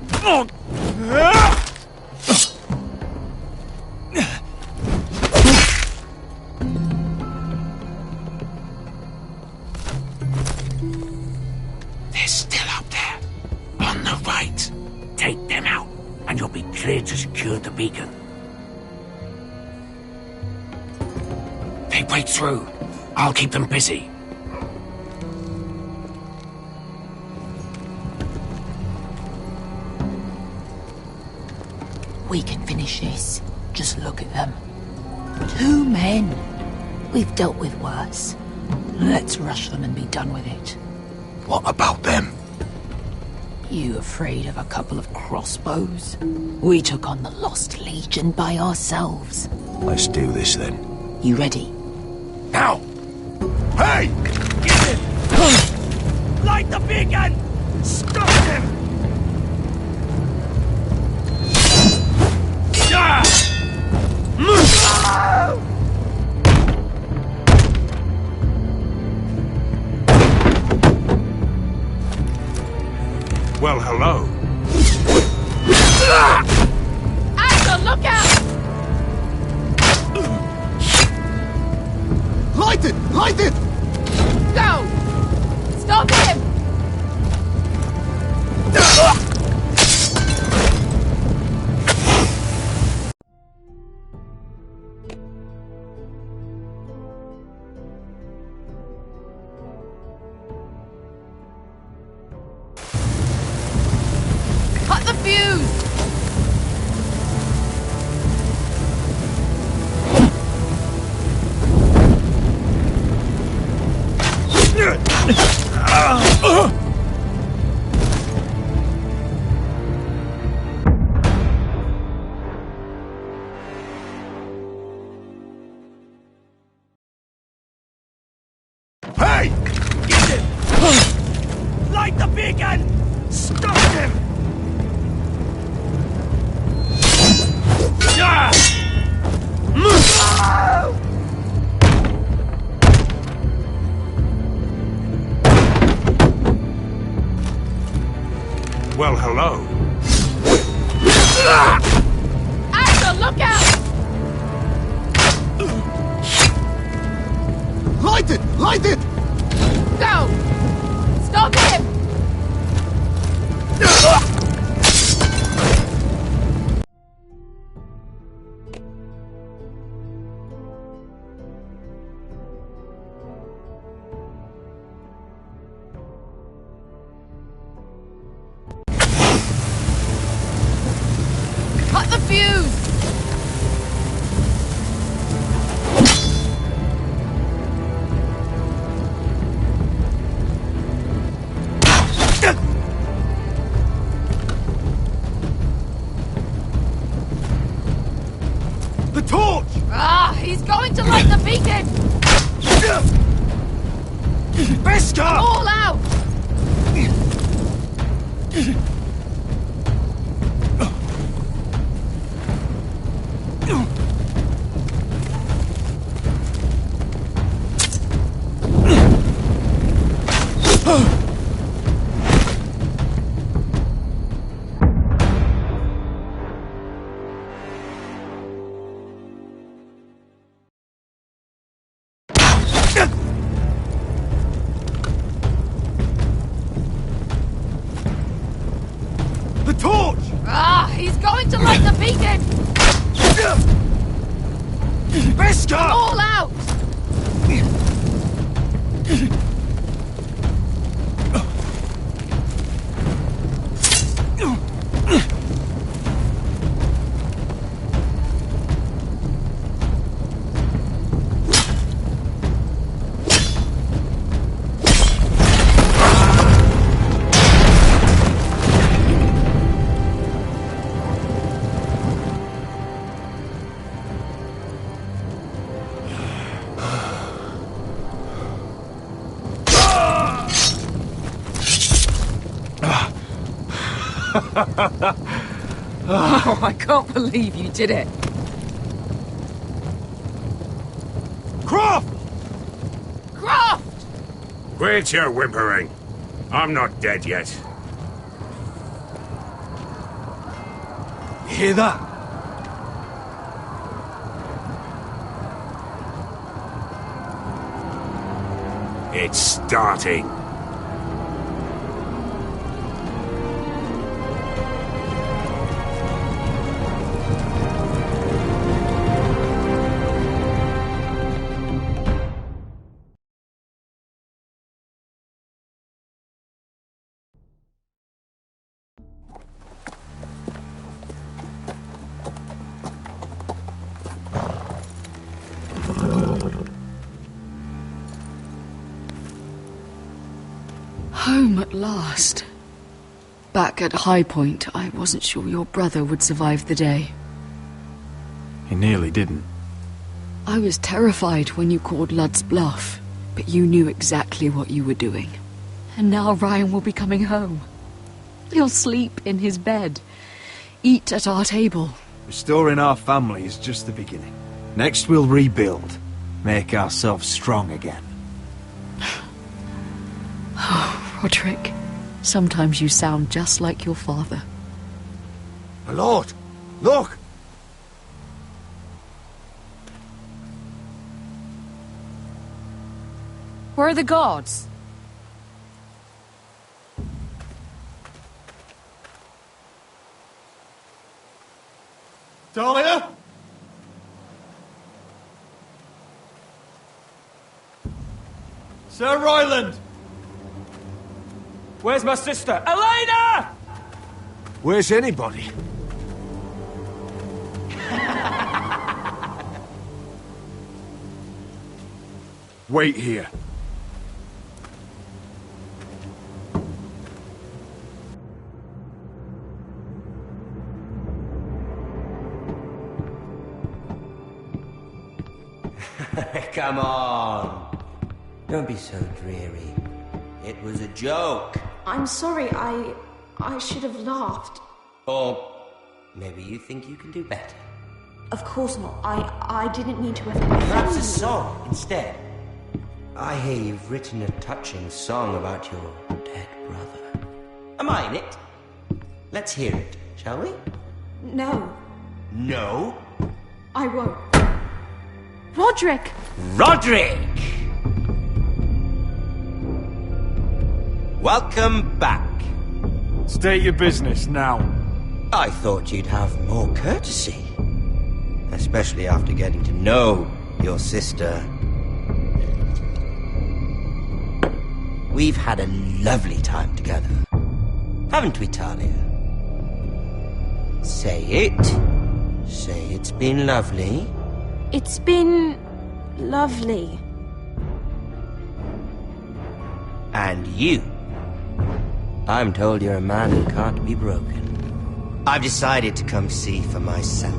They're still up there. On the right. Take them out, and you'll be cleared to secure the beacon. They break through. I'll keep them busy. We can finish this. Just look at them. 2 men. We've dealt with worse. Let's rush them and be done with it. What about them? You afraid of a couple of crossbows? We took on the Lost Legion by ourselves. Let's do this then. You ready? Now! Hey! Get it! Light the beacon! Stop them! Well, hello. Axel, look out! Light it! Light it! Go! Stop him! Cut the fuse! Hey! Get it! Light the beacon! Stop him! Well, hello. Axel, look out! Light it! Light it! Go! Stop him! Cut the fuse! The torch! Ah, he's going to light the beacon! Beskar! All out! The torch! Ah, he's going to light the beacon! Beskar! All out! Oh, I can't believe you did it. Croft! Croft! Quit your whimpering. I'm not dead yet. You hear that? It's starting. Home at last. Back at High Point, I wasn't sure your brother would survive the day. He nearly didn't. I was terrified when you called Ludd's bluff, but you knew exactly what you were doing. And now Ryan will be coming home. He'll sleep in his bed, eat at our table. Restoring our family is just the beginning. Next we'll rebuild, make ourselves strong again. Roderick, sometimes you sound just like your father. My lord, look! Where are the guards? Dahlia? Sir Ryland! Where's my sister? Elena! Where's anybody? Wait here. Come on. Don't be so dreary. It was a joke. I'm sorry, I should have laughed. Or maybe you think you can do better. Of course not. I didn't mean to offend. Perhaps a song instead. I hear you've written a touching song about your dead brother. Am I in it? Let's hear it, shall we? No, No? I won't. Roderick! Roderick! Welcome back. State your business now. I thought you'd have more courtesy. Especially after getting to know your sister. We've had a lovely time together. Haven't we, Talia? Say it. Say it's been lovely. It's been lovely. And you. I'm told you're a man who can't be broken. I've decided to come see for myself.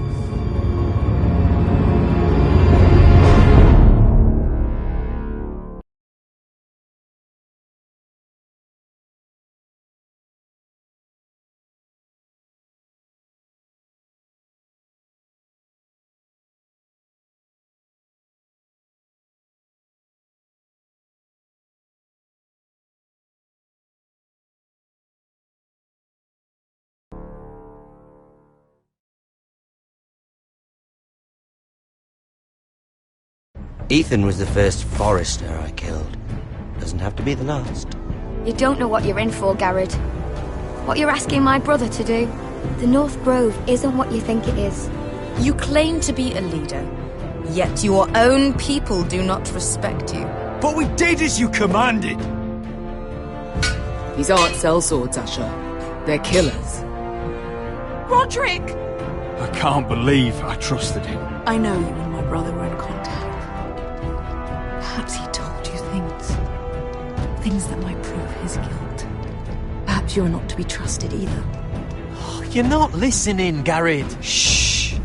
Ethan was the first Forester I killed. Doesn't have to be the last. You don't know what you're in for, Garrett. What you're asking my brother to do. The North Grove isn't what you think it is. You claim to be a leader, yet your own people do not respect you. But we did as you commanded! These aren't sellswords, Asher. They're killers. Roderick! I can't believe I trusted him. I know you and my brother were in contact. Perhaps he told you things that might prove his guilt. Perhaps you're not to be trusted either. You're not listening, Garrett. Shh!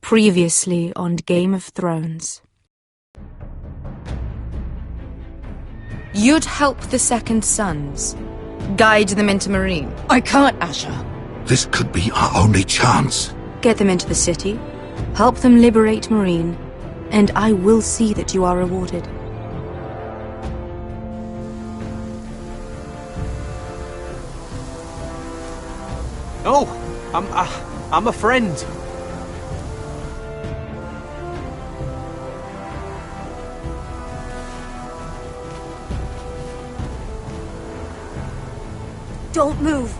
Previously on Game of Thrones. You'd help the Second Sons. Guide them into Marine. I can't, Asher. This could be our only chance. Get them into the city, help them liberate Marine, and I will see that you are rewarded. Oh, I'm a friend. Don't move.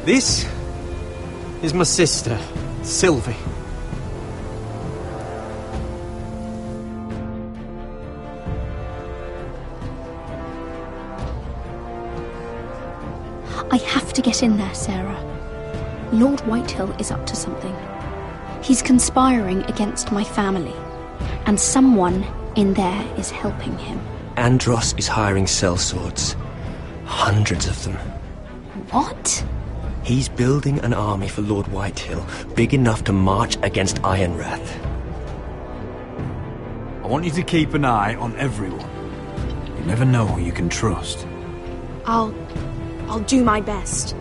This is my sister, Sylvie. I have to get in there, Sarah. Lord Whitehill is up to something. He's conspiring against my family, and someone in there is helping him. Andros is hiring sellswords. Hundreds of them. What? He's building an army for Lord Whitehill, big enough to march against Ironrath. I want you to keep an eye on everyone. You never know who you can trust. I'll do my best.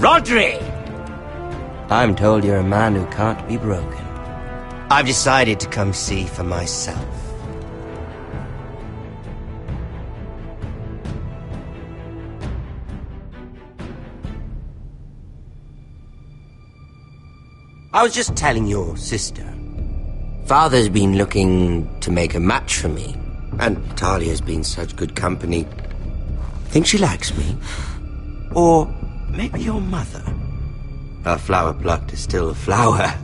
Rodri! I'm told you're a man who can't be broken. I've decided to come see for myself. I was just telling your sister. Father's been looking to make a match for me, and Talia's been such good company. Think she likes me? Or maybe your mother? A flower plucked is still a flower.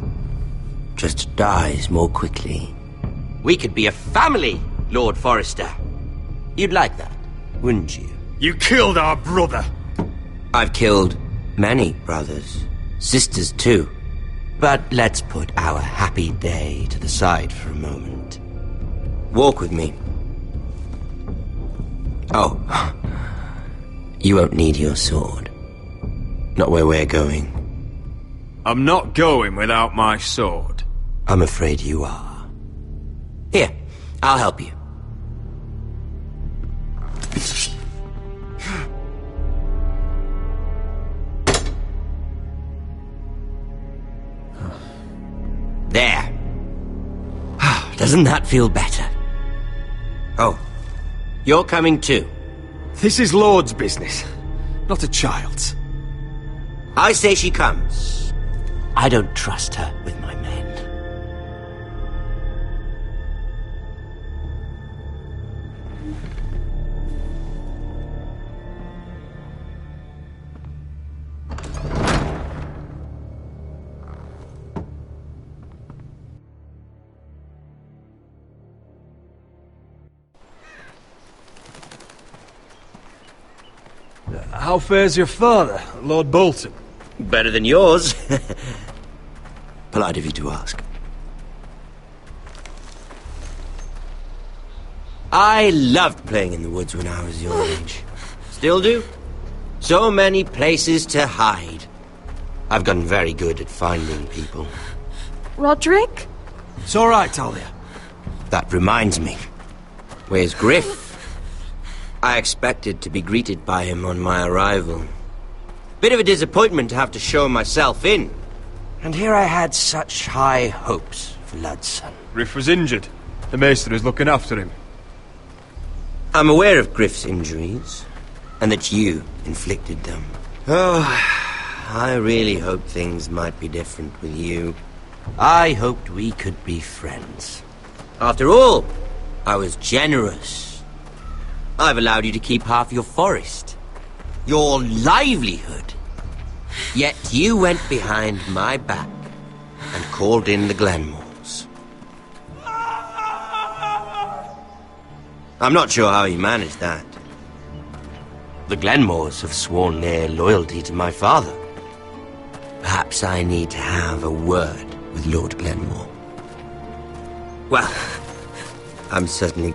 Just dies more quickly. We could be a family, Lord Forrester. You'd like that, wouldn't you? You killed our brother! I've killed many brothers, sisters too. But let's put our happy day to the side for a moment. Walk with me. Oh, you won't need your sword. Not where we're going. I'm not going without my sword. I'm afraid you are. Here, I'll help you. There. Doesn't that feel better? Oh, you're coming too. This is Lord's business, not a child's. I say she comes. I don't trust her with my men. How fares your father, Lord Bolton? Better than yours. Polite of you to ask. I loved playing in the woods when I was your age. Still do. So many places to hide. I've gotten very good at finding people. Roderick? It's all right, Talia. That reminds me. Where's Griff? I expected to be greeted by him on my arrival. Bit of a disappointment to have to show myself in. And here I had such high hopes for Ludson. Griff was injured. The maester is looking after him. I'm aware of Griff's injuries, and that you inflicted them. Oh, I really hoped things might be different with you. I hoped we could be friends. After all, I was generous. I've allowed you to keep half your forest. Your livelihood. Yet you went behind my back and called in the Glenmores. I'm not sure how he managed that. The Glenmores have sworn their loyalty to my father. Perhaps I need to have a word with Lord Glenmore. Well, I'm certainly